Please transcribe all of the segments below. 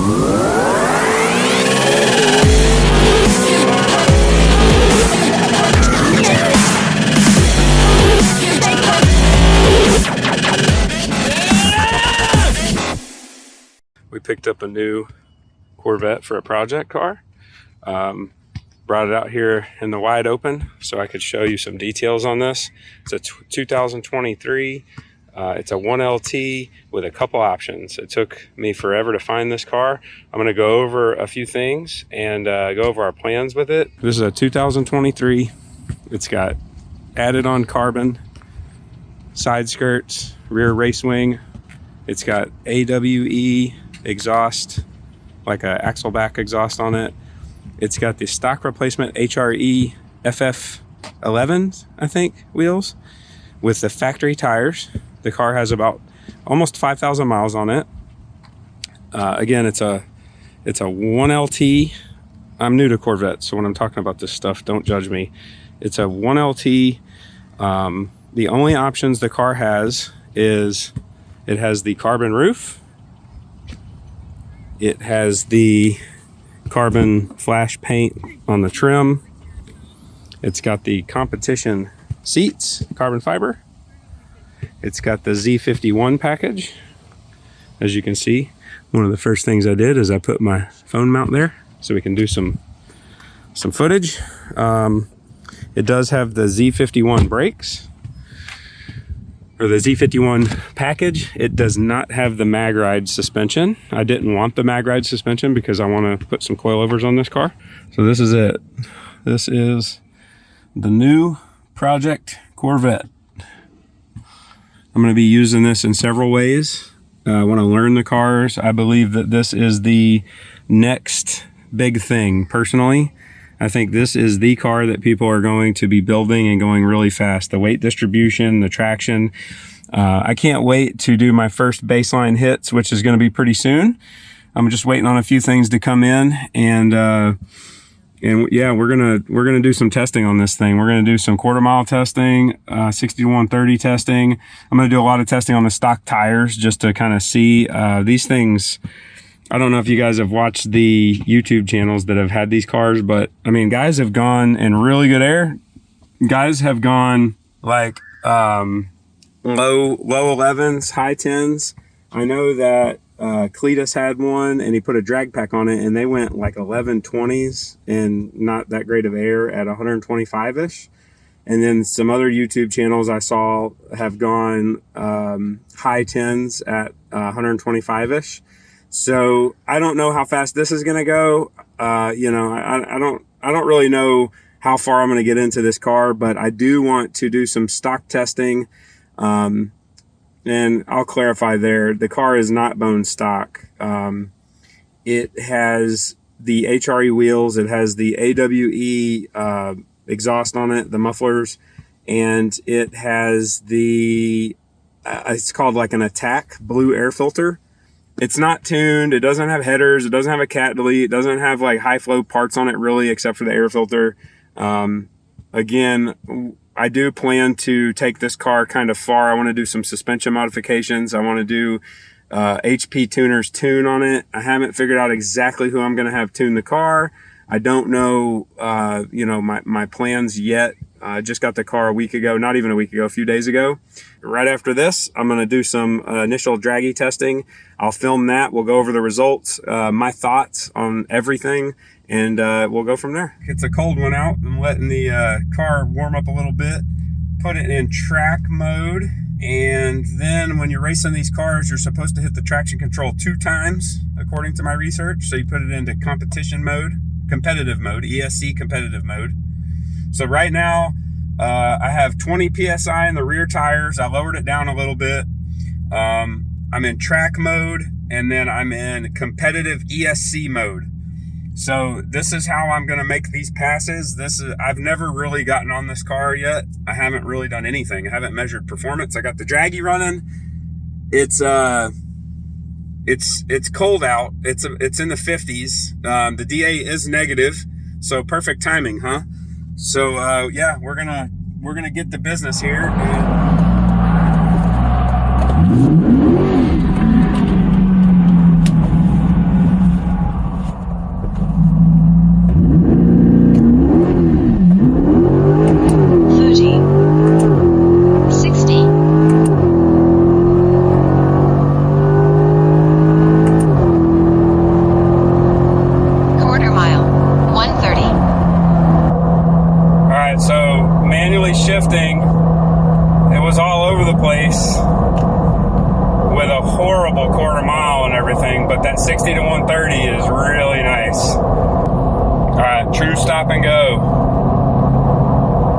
We picked up a new Corvette for a project car. Brought it out here in the wide open so I could show you some details on this. It's a 2023. It's a 1LT with a couple options. It took me forever to find this car. I'm going to go over a few things and go over our plans with it. This is a 2023. It's got added on carbon side skirts, rear race wing. It's got AWE exhaust, like a axleback exhaust on it. It's got the stock replacement HRE FF11s, I think, wheels with the factory tires. The car has about almost 5,000 miles on it. Again, it's a 1LT. I'm new to Corvette, so when I'm talking about this stuff, don't judge me. It's a 1LT. The only options the car has is it has the carbon roof. It has the carbon flash paint on the trim. It's got the competition seats, carbon fiber. It's got the Z51 package. As you can see, one of the first things I did is I put my phone mount there so we can do some footage. It does have the Z51 brakes, or the Z51 package. It does not have the mag ride suspension. I didn't want the mag ride suspension because I want to put some coilovers on this car. So this is it. This is the new project Corvette. I'm going to be using this in several ways. When I learn the cars, I believe that this is the next big thing. Personally, I think this is the car that people are going to be building and going really fast. The weight distribution, the traction. I can't wait to do my first baseline hits, which is going to be pretty soon. I'm just waiting on a few things to come in, and yeah, we're gonna do some testing on this thing. We're gonna do some quarter mile testing, 60 to 130 testing. I'm gonna do a lot of testing on the stock tires just to kind of see these things. I don't know if you guys have watched the YouTube channels that have had these cars, but I mean, guys have gone in really good air. Guys have gone like low 11s, high 10s. I know that Cletus had one and he put a drag pack on it and they went like 1120s and not that great of air at 125-ish. And then some other YouTube channels I saw have gone high 10s at 125-ish. So I don't know how fast this is going to go. You know, I don't really know how far I'm going to get into this car, but I do want to do some stock testing. And I'll clarify there, the car is not bone stock. It has the HRE wheels. It has the AWE exhaust on it, the mufflers, and it has the, it's called like an Attack blue air filter. It's not tuned. It doesn't have headers. It doesn't have a cat delete. It doesn't have like high flow parts on it really, except for the air filter. Again, I do plan to take this car kind of far. I want to do some suspension modifications. I want to do HP tuners tune on it. I haven't figured out exactly who I'm going to have tune the car. I don't know, you know, my plans yet. I just got the car a week ago, not even a week ago, a few days ago. Right after this, I'm going to do some initial DRAGY testing. I'll film that. We'll go over the results, my thoughts on everything, and we'll go from there. It's a cold one out. I'm letting the car warm up a little bit, put it in track mode. And then when you're racing these cars, you're supposed to hit the traction control 2 times, according to my research. So you put it into competitive mode, ESC competitive mode. So right now, I have 20 PSI in the rear tires. I lowered it down a little bit. I'm in track mode, and then I'm in competitive ESC mode. So this is how I'm going to make these passes. I've never really gotten on this car yet. I haven't really done anything. I haven't measured performance. I got the DRAGY running. It's cold out. It's in the 50s. The DA is negative, so perfect timing, huh? So yeah, we're gonna get to business here. everything, but that 60 to 130 is really nice. All right, true stop and go.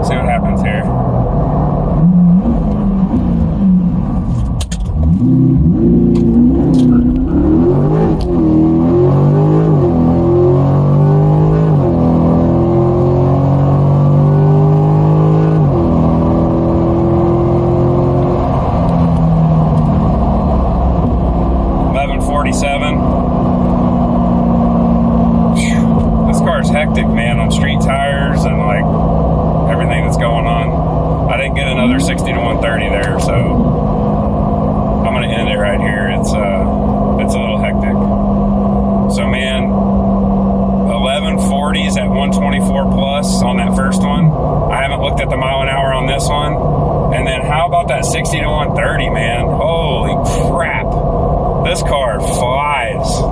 See what happens here. Hectic, man, on street tires and like everything that's going on. I didn't get another 60 to 130 there, so I'm gonna end it right here. It's a little hectic. So man, 1140s at 124 plus on that first one. I haven't looked at the mile an hour on this one. And then how about that 60 to 130, man? Holy crap, this car flies.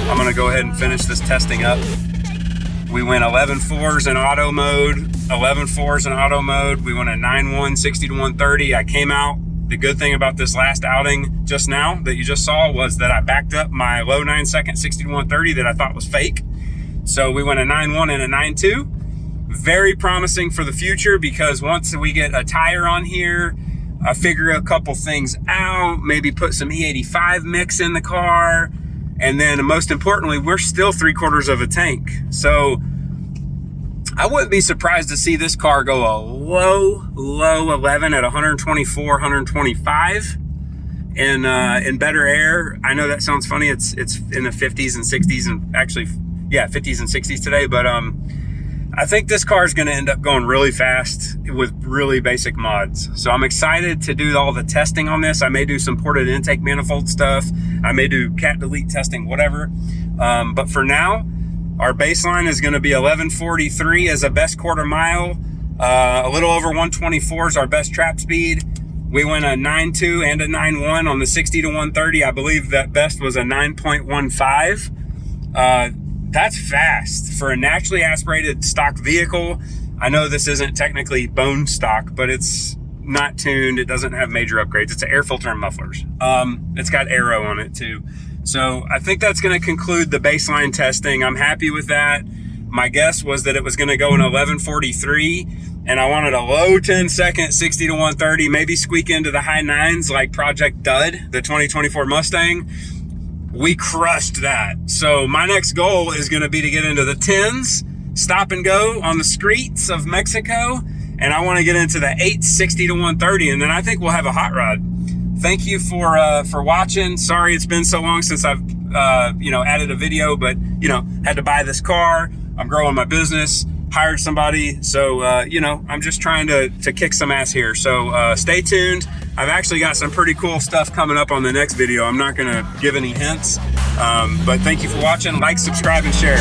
I'm going to go ahead and finish this testing up. We went 11.4s in auto mode, 11.4s in auto mode. We went a 9.1, 60 to 130. I came out. The good thing about this last outing just now that you just saw was that I backed up my low 9-second 60 to 130 that I thought was fake. So we went a 9.1 and a 9.2. Very promising for the future, because once we get a tire on here, I figure a couple things out, maybe put some E85 mix in the car. And then most importantly, we're still 3/4 of a tank. So I wouldn't be surprised to see this car go a low 11 at 124, 125 in better air. I know that sounds funny. It's in the 50s and 60s, and actually, yeah, 50s and 60s today. But I think this car is going to end up going really fast with really basic mods. So I'm excited to do all the testing on this. I may do some ported intake manifold stuff. I may do cat delete testing, whatever. But for now, our baseline is going to be 1143 as a best quarter mile. A little over 124 is our best trap speed. We went a 9.2 and a 9.1 on the 60 to 130. I believe that best was a 9.15. That's fast for a naturally aspirated stock vehicle. I know this isn't technically bone stock, but it's not tuned. It doesn't have major upgrades. It's an air filter and mufflers. It's got aero on it too. So I think that's going to conclude the baseline testing. I'm happy with that. My guess was that it was going to go in 1143, and I wanted a low 10-second 60 to 130, maybe squeak into the high 9s like Project Dud, the 2024 Mustang. We crushed that. So my next goal is going to be to get into the 10s, stop and go on the streets of Mexico, and I want to get into the 8 60 to 130, and then I think we'll have a hot rod. Thank you for watching. Sorry it's been so long since I've added a video, but had to buy this car. I'm growing my business, hired somebody, so I'm just trying to kick some ass here. So stay tuned. I've actually got some pretty cool stuff coming up on the next video. I'm not gonna give any hints, but thank you for watching. Like, subscribe, and share.